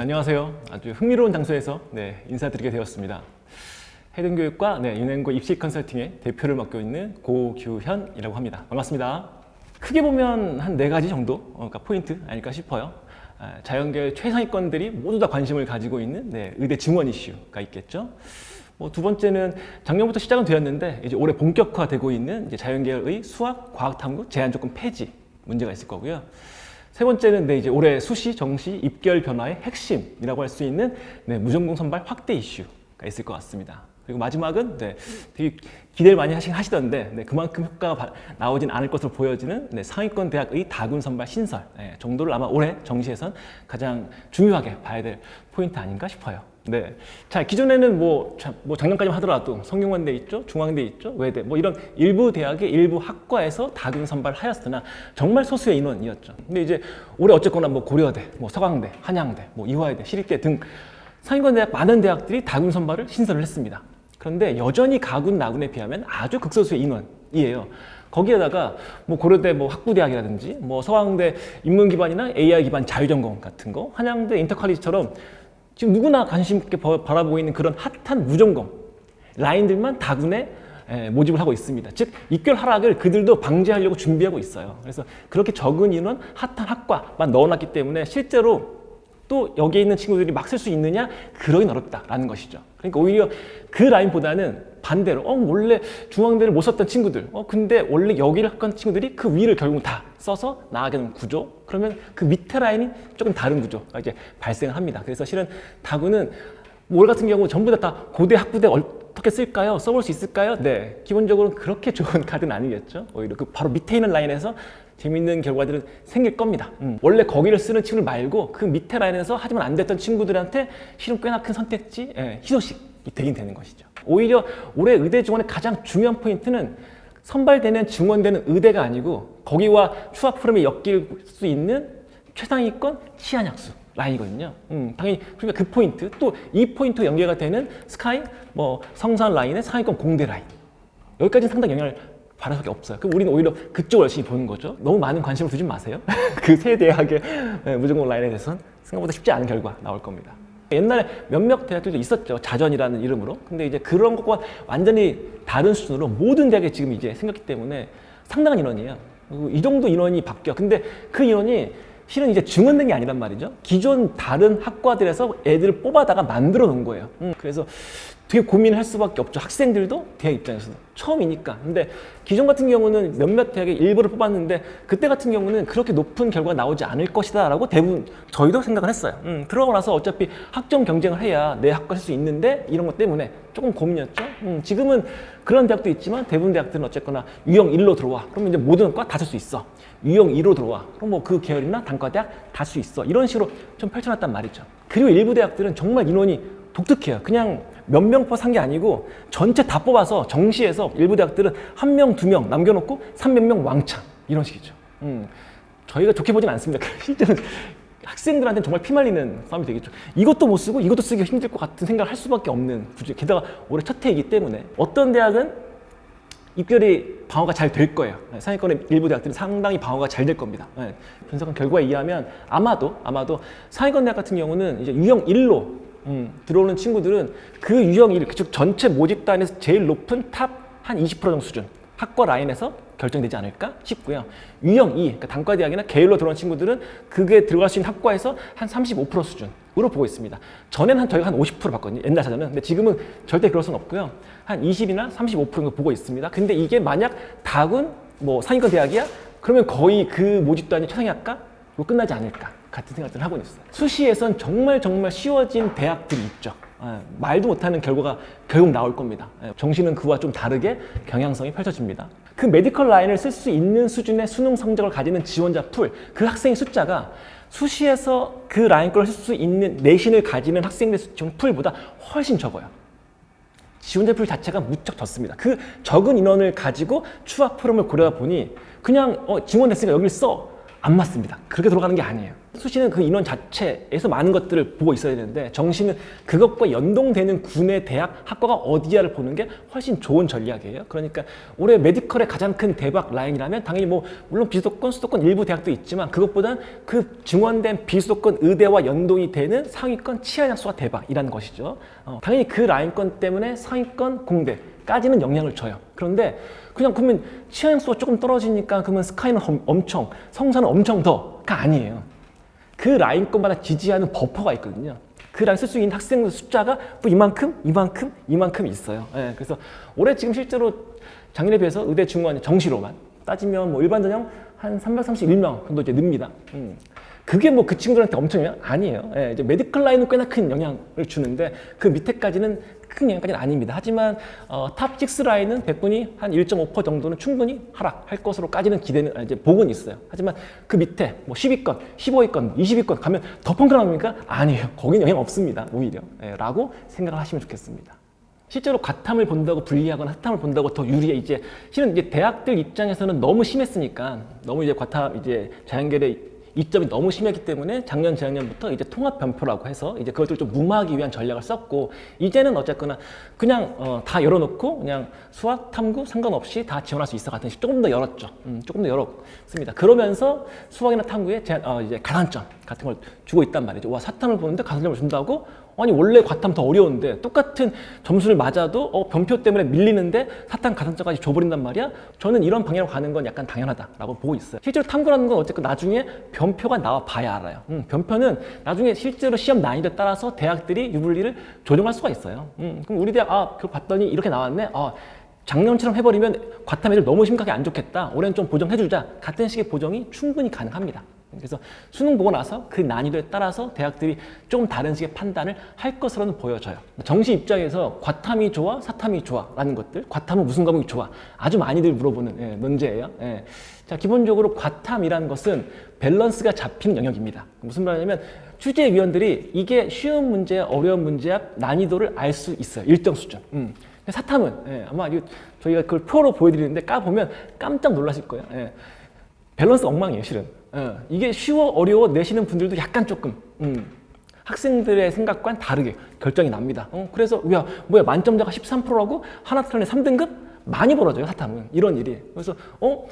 안녕하세요. 아주 흥미로운 장소에서 인사드리게 되었습니다. 해등교육과 윤행고 입시 컨설팅의 대표를 맡고 있는 고규현이라고 합니다. 반갑습니다. 크게 보면 한 4가지 정도 포인트 아닐까 싶어요. 자연계열 최상위권들이 모두 다 관심을 가지고 있는 의대 증원 이슈가 있겠죠. 두 번째는 작년부터 시작은 되었는데 이제 올해 본격화되고 있는 이제 자연계열의 수학, 과학탐구 제한 조건 폐지 문제가 있을 거고요. 세 번째는 이제 올해 수시, 정시, 입결 변화의 핵심이라고 할 수 있는 무전공 선발 확대 이슈가 있을 것 같습니다. 그리고 마지막은 되게 기대를 많이 하시던데 그만큼 효과가 나오진 않을 것으로 보여지는 상위권 대학의 다군 선발 신설 정도를 아마 올해 정시에선 가장 중요하게 봐야 될 포인트 아닌가 싶어요. 자, 기존에는 작년까지만 하더라도 성균관대 있죠, 중앙대 있죠, 외대 이런 일부 대학의 일부 학과에서 다군 선발하였으나 정말 소수의 인원이었죠. 근데 이제 올해 어쨌거나 고려대, 서강대, 한양대, 이화여대, 시립대 등 상위권 대학 많은 대학들이 다군 선발을 신설을 했습니다. 그런데 여전히 가군, 나군에 비하면 아주 극소수의 인원이에요. 거기에다가 고려대 학부대학이라든지 서강대 인문 기반이나 AI 기반 자유전공 같은 거, 한양대 인터컬리지처럼 지금 누구나 관심 있게 바라보고 있는 그런 핫한 무전공 라인들만 다군에 모집을 하고 있습니다. 즉 입결 하락을 그들도 방지하려고 준비하고 있어요. 그래서 그렇게 적은 인원 핫한 학과만 넣어놨기 때문에 실제로 또 여기에 있는 친구들이 막 쓸 수 있느냐? 그러긴 어렵다라는 것이죠. 그러니까 오히려 그 라인보다는 반대로 원래 중앙대를 못 썼던 친구들 근데 원래 여기를 학관 친구들이 그 위를 결국 다 써서 나가게 되는 구조, 그러면 그 밑에 라인이 조금 다른 구조가 이제 발생합니다. 그래서 실은 다군은 올 같은 경우 전부 다 고대 학부대 어떻게 쓸까요? 써볼 수 있을까요? 기본적으로는 그렇게 좋은 카드는 아니겠죠. 오히려 그 바로 밑에 있는 라인에서 재밌는 결과들은 생길 겁니다. 원래 거기를 쓰는 친구들 말고 그 밑에 라인에서 하지만 안 됐던 친구들한테 실은 꽤나 큰 선택지, 희소식이 되긴 되는 것이죠. 오히려 올해 의대 증원의 가장 중요한 포인트는 선발되는 증원되는 의대가 아니고 거기와 추가 프로그램에 엮일 수 있는 최상위권 치안약수 라인이거든요. 당연히 그러니까 그 포인트, 또 이 포인트가 연계가 되는 스카이, 성산 라인의 상위권 공대 라인, 여기까지는 상당히 영향을 받을 수밖에 없어요. 그럼 우리는 오히려 그쪽을 열심히 보는 거죠. 너무 많은 관심을 두지 마세요. 그 세 대학의 무전공 라인에 대해서는 생각보다 쉽지 않은 결과 나올 겁니다. 옛날에 몇몇 대학들도 있었죠. 자전이라는 이름으로. 근데 이제 그런 것과 완전히 다른 수준으로 모든 대학에 지금 이제 생겼기 때문에 상당한 인원이에요. 이 정도 인원이 바뀌어. 근데 그 인원이 실은 이제 증원된 게 아니란 말이죠. 기존 다른 학과들에서 애들을 뽑아다가 만들어 놓은 거예요. 그래서 되게 고민을 할 수밖에 없죠. 학생들도 대학 입장에서도 처음이니까. 근데 기존 같은 경우는 몇몇 대학의 일부를 뽑았는데 그때 같은 경우는 그렇게 높은 결과가 나오지 않을 것이다 라고 대부분 저희도 생각을 했어요. 들어가고 나서 어차피 학점 경쟁을 해야 내 학과 쓸 수 있는데 이런 것 때문에 조금 고민이었죠. 지금은 그런 대학도 있지만 대부분 대학들은 어쨌거나 유형 1로 들어와. 그러면 이제 모든 과 다 쓸 수 있어. 유형 2로 들어와. 그럼 그 계열이나 단과대학 다 쓸 수 있어. 이런 식으로 좀 펼쳐놨단 말이죠. 그리고 일부 대학들은 정말 인원이 독특해요. 그냥 몇 명 뽑아서 한 게 아니고 전체 다 뽑아서 정시에서 일부 대학들은 1명, 2명 남겨놓고 300명 왕창 이런 식이죠. 저희가 좋게 보진 않습니다. 실제로는 학생들한테는 정말 피말리는 싸움이 되겠죠. 이것도 못 쓰고 이것도 쓰기가 힘들 것 같은 생각을 할 수밖에 없는 구조. 게다가 올해 첫 해이기 때문에 어떤 대학은 입결이 방어가 잘 될 거예요. 상위권의 일부 대학들은 상당히 방어가 잘 될 겁니다. 분석한 결과에 의하면 아마도 상위권 대학 같은 경우는 이제 유형 1로 들어오는 친구들은 그 유형 1, 즉 전체 모집단에서 제일 높은 탑 한 20% 정도 수준 학과 라인에서 결정되지 않을까 싶고요. 유형 2, 그러니까 단과대학이나 계열로 들어온 친구들은 그게 들어갈 수 있는 학과에서 한 35% 수준으로 보고 있습니다. 전에는 저희가 한 50% 봤거든요. 옛날 사전은. 근데 지금은 절대 그럴 수는 없고요. 한 20이나 35% 정도 보고 있습니다. 근데 이게 만약 다군, 상위권 대학이야? 그러면 거의 그 모집단이 최상위 학과로 끝나지 않을까 같은 생각들을 하고 있어요. 수시에선 정말 쉬워진 대학들이 있죠. 말도 못하는 결과가 결국 나올 겁니다. 정시는 그와 좀 다르게 경향성이 펼쳐집니다. 그 메디컬 라인을 쓸 수 있는 수준의 수능 성적을 가지는 지원자 풀, 그 학생의 숫자가 수시에서 그 라인 걸 쓸 수 있는 내신을 가지는 학생들 지원 풀보다 훨씬 적어요. 지원자 풀 자체가 무척 적습니다. 그 적은 인원을 가지고 추학 프로그램을 고려하다 보니 그냥 지원됐으니까 여기를 써 안 맞습니다. 그렇게 돌아가는 게 아니에요. 수시는 그 인원 자체에서 많은 것들을 보고 있어야 되는데 정시는 그것과 연동되는 군의 대학, 학과가 어디야를 보는 게 훨씬 좋은 전략이에요. 그러니까 올해 메디컬의 가장 큰 대박 라인이라면 당연히 뭐 물론 비수도권, 수도권 일부 대학도 있지만 그것보다는 그 증원된 비수도권 의대와 연동이 되는 상위권 치안약수가 대박이라는 것이죠. 당연히 그 라인권 때문에 상위권 공대까지는 영향을 줘요. 그런데 그냥 그러면 치안약수가 조금 떨어지니까 그러면 스카이는 엄청, 성사는 엄청 더가 아니에요. 그 라인권마다 지지하는 버퍼가 있거든요. 그 라인 쓸 수 있는 학생들 숫자가 또 이만큼 있어요. 예, 그래서 올해 지금 실제로 작년에 비해서 의대 증원 정시로만 따지면 뭐 일반 전형 한 331명 정도 이제 늡니다. 그게 뭐 그 친구들한테 엄청 영향 아니에요. 예, 이제 메디컬 라인은 꽤나 큰 영향을 주는데 그 밑에까지는 큰 영향까지는 아닙니다. 하지만 탑 6 라인은 백분위 한 1.5% 정도는 충분히 하락할 것으로까지는 기대는 이제 보고는 있어요. 하지만 그 밑에 뭐 10위권, 15위권, 20위권 가면 더 펑크납니까? 아니에요. 거긴 영향 없습니다. 오히려 라고 생각을 하시면 좋겠습니다. 실제로 과탐을 본다고 불리하거나 핫탐을 본다고 더 유리해. 이제 실은 이제 대학들 입장에서는 너무 심했으니까 너무 이제 과탐 이제 자연계의 이점이 너무 심했기 때문에 작년, 재작년부터 이제 통합 변표라고 해서 이제 그것들을 좀 무마하기 위한 전략을 썼고 이제는 어쨌거나 그냥 다 열어놓고 그냥 수학, 탐구 상관없이 다 지원할 수 있어 같은 식 조금 더 열었죠. 조금 더 열었습니다. 그러면서 수학이나 탐구에 이제 가산점 같은 걸 주고 있단 말이죠. 와, 사탐을 보는데 가산점을 준다고? 아니 원래 과탐 더 어려운데 똑같은 점수를 맞아도 변표 때문에 밀리는데 사탐 가산점까지 줘버린단 말이야? 저는 이런 방향으로 가는 건 약간 당연하다라고 보고 있어요. 실제로 탐구라는 건 어쨌든 나중에 변표가 나와 봐야 알아요. 변표는 나중에 실제로 시험 난이도에 따라서 대학들이 유불리를 조정할 수가 있어요. 그럼 우리 대학 그걸 봤더니 이렇게 나왔네? 작년처럼 해버리면 과탐 애들 너무 심각하게 안 좋겠다. 올해는 좀 보정해주자. 같은 식의 보정이 충분히 가능합니다. 그래서 수능 보고 나서 그 난이도에 따라서 대학들이 조금 다른 식의 판단을 할 것으로는 보여져요. 정시 입장에서 과탐이 좋아, 사탐이 좋아 라는 것들, 과탐은 무슨 과목이 좋아 아주 많이들 물어보는 논제예요. 자, 기본적으로 과탐이라는 것은 밸런스가 잡히는 영역입니다. 무슨 말이냐면 취재위원들이 이게 쉬운 문제야, 어려운 문제야 난이도를 알 수 있어요. 일정 수준. 사탐은 아마 저희가 그걸 표로 보여드리는데 까보면 깜짝 놀라실 거예요. 밸런스 엉망이에요, 실은. 이게 쉬워 어려워 내시는 분들도 약간 조금 학생들의 생각과는 다르게 결정이 납니다. 그래서 뭐야 만점자가 13%라고 하나특강에 3등급? 많이 벌어져요, 사탐은. 이런 일이. 그래서 뭐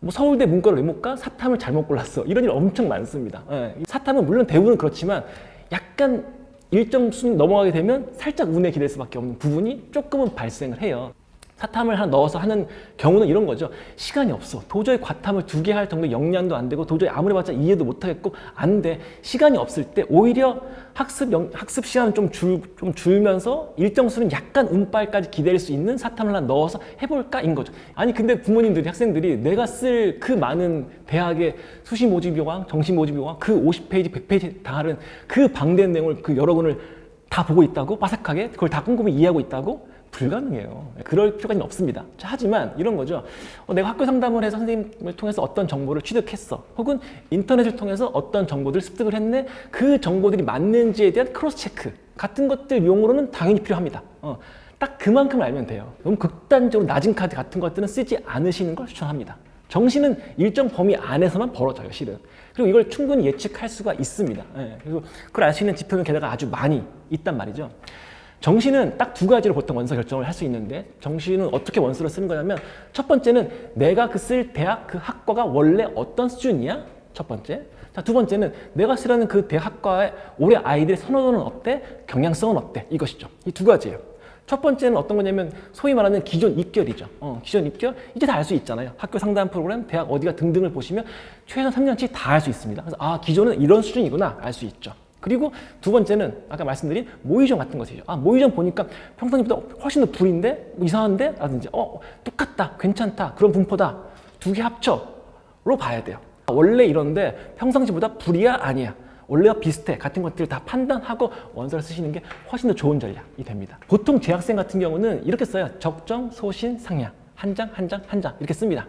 서울대 문과를 왜 못 가? 사탐을 잘못 골랐어. 이런 일 엄청 많습니다. 사탐은 물론 대부분은 그렇지만 약간 일정 수준 넘어가게 되면 살짝 운에 기댈 수밖에 없는 부분이 조금은 발생을 해요. 사탐을 하나 넣어서 하는 경우는 이런 거죠. 시간이 없어. 도저히 과탐을 2개 할 정도 역량도 안 되고 도저히 아무리 봤자 이해도 못 하겠고 안 돼. 시간이 없을 때 오히려 학습 시간은 좀 줄면서 일정 수는 약간 운빨까지 기댈 수 있는 사탐을 하나 넣어서 해볼까인 거죠. 아니 근데 부모님들이 학생들이 내가 쓸 그 많은 대학의 수시 모집 요강, 정시 모집 요강 그 50페이지, 100페이지 다른 그 방대한 내용을 그 여러 권을 다 보고 있다고? 빠삭하게? 그걸 다 꼼꼼히 이해하고 있다고? 불가능해요. 그럴 필요까지는 없습니다. 자, 하지만 이런 거죠. 내가 학교 상담을 해서 선생님을 통해서 어떤 정보를 취득했어. 혹은 인터넷을 통해서 어떤 정보들을 습득을 했네. 그 정보들이 맞는지에 대한 크로스 체크 같은 것들 용으로는 당연히 필요합니다. 딱 그만큼 알면 돼요. 너무 극단적으로 낮은 카드 같은 것들은 쓰지 않으시는 걸 추천합니다. 정시는 일정 범위 안에서만 벌어져요, 실은. 그리고 이걸 충분히 예측할 수가 있습니다. 그리고 그걸 알 수 있는 지표는 게다가 아주 많이 있단 말이죠. 정시는 딱 2가지로 보통 원서 결정을 할 수 있는데 정시는 어떻게 원서를 쓰는 거냐면 첫 번째는 내가 그 쓸 대학 그 학과가 원래 어떤 수준이야? 첫 번째. 자, 두 번째는 내가 쓰려는 그 대학 학과의 올해 아이들의 선호도는 어때? 경향성은 어때? 이것이죠. 이 2가지예요. 첫 번째는 어떤 거냐면 소위 말하는 기존 입결이죠. 기존 입결 이제 다 알 수 있잖아요. 학교 상담 프로그램, 대학 어디가 등등을 보시면 최소 3년치 다 알 수 있습니다. 그래서 기존은 이런 수준이구나 알 수 있죠. 그리고 두 번째는 아까 말씀드린 모의전 같은 것이죠. 모의전 보니까 평상시보다 훨씬 더 불인데? 뭐 이상한데? 라든지 똑같다, 괜찮다, 그런 분포다. 2개 합쳐로 봐야 돼요. 원래 이런데 평상시보다 불이야? 아니야. 원래와 비슷해 같은 것들을 다 판단하고 원서를 쓰시는 게 훨씬 더 좋은 전략이 됩니다. 보통 재학생 같은 경우는 이렇게 써요. 적정, 소신, 상향. 한 장, 한 장, 한 장 이렇게 씁니다.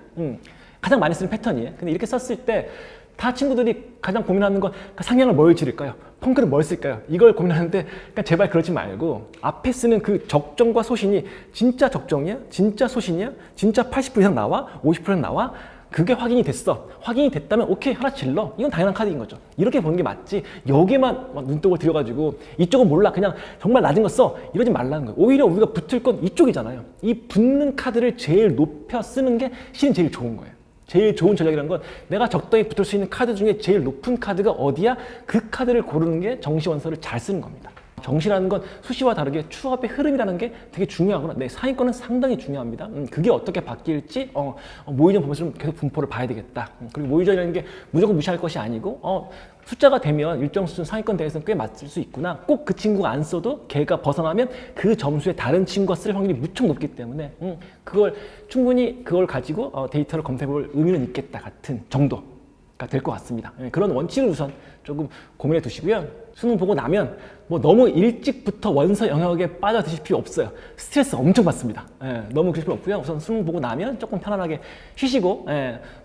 가장 많이 쓰는 패턴이에요. 근데 이렇게 썼을 때 다 친구들이 가장 고민하는 건 상향을 뭘 지를까요? 펑크를 뭘 쓸까요? 이걸 고민하는데 그러니까 제발 그러지 말고 앞에 쓰는 그 적정과 소신이 진짜 적정이야? 진짜 소신이야? 진짜 80% 이상 나와? 50% 이상 나와? 그게 확인이 됐어. 확인이 됐다면 오케이, 하나 질러. 이건 당연한 카드인 거죠. 이렇게 보는 게 맞지. 여기에만 막 눈독을 들여가지고 이쪽은 몰라, 그냥 정말 낮은 거 써, 이러지 말라는 거예요. 오히려 우리가 붙을 건 이쪽이잖아요. 이 붙는 카드를 제일 높여 쓰는 게 실은 제일 좋은 거예요. 제일 좋은 전략이라는 건 내가 적당히 붙을 수 있는 카드 중에 제일 높은 카드가 어디야? 그 카드를 고르는 게 정시 원서를 잘 쓰는 겁니다. 정시라는 건 수시와 다르게 추업의 흐름이라는 게 되게 중요하구나. 네, 상위권은 상당히 중요합니다. 그게 어떻게 바뀔지 모의전 보면서 계속 분포를 봐야 되겠다. 그리고 모의전이라는 게 무조건 무시할 것이 아니고 숫자가 되면 일정 수준 상위권 대회에서는 꽤 맞을 수 있구나. 꼭 그 친구가 안 써도 걔가 벗어나면 그 점수에 다른 친구가 쓸 확률이 무척 높기 때문에 그걸 충분히 그걸 가지고 데이터를 검색해볼 의미는 있겠다 같은 정도가 될 것 같습니다. 그런 원칙을 우선 조금 고민해 두시고요. 수능 보고 나면 뭐 너무 일찍부터 원서 영역에 빠져드실 필요 없어요. 스트레스 엄청 받습니다. 너무 그러실 필요 없고요. 우선 수능 보고 나면 조금 편안하게 쉬시고,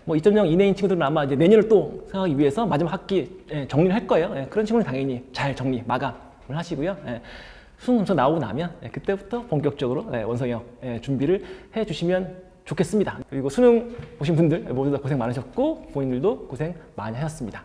뭐 2.0 이내인 친구들은 아마 이제 내년을 또 생각하기 위해서 마지막 학기 정리를 할 거예요. 그런 친구는 당연히 잘 정리, 마감을 하시고요. 수능 점수 나오고 나면 그때부터 본격적으로 원서 영역 준비를 해주시면 좋겠습니다. 그리고 수능 보신 분들 모두 다 고생 많으셨고 본인들도 고생 많이 하셨습니다.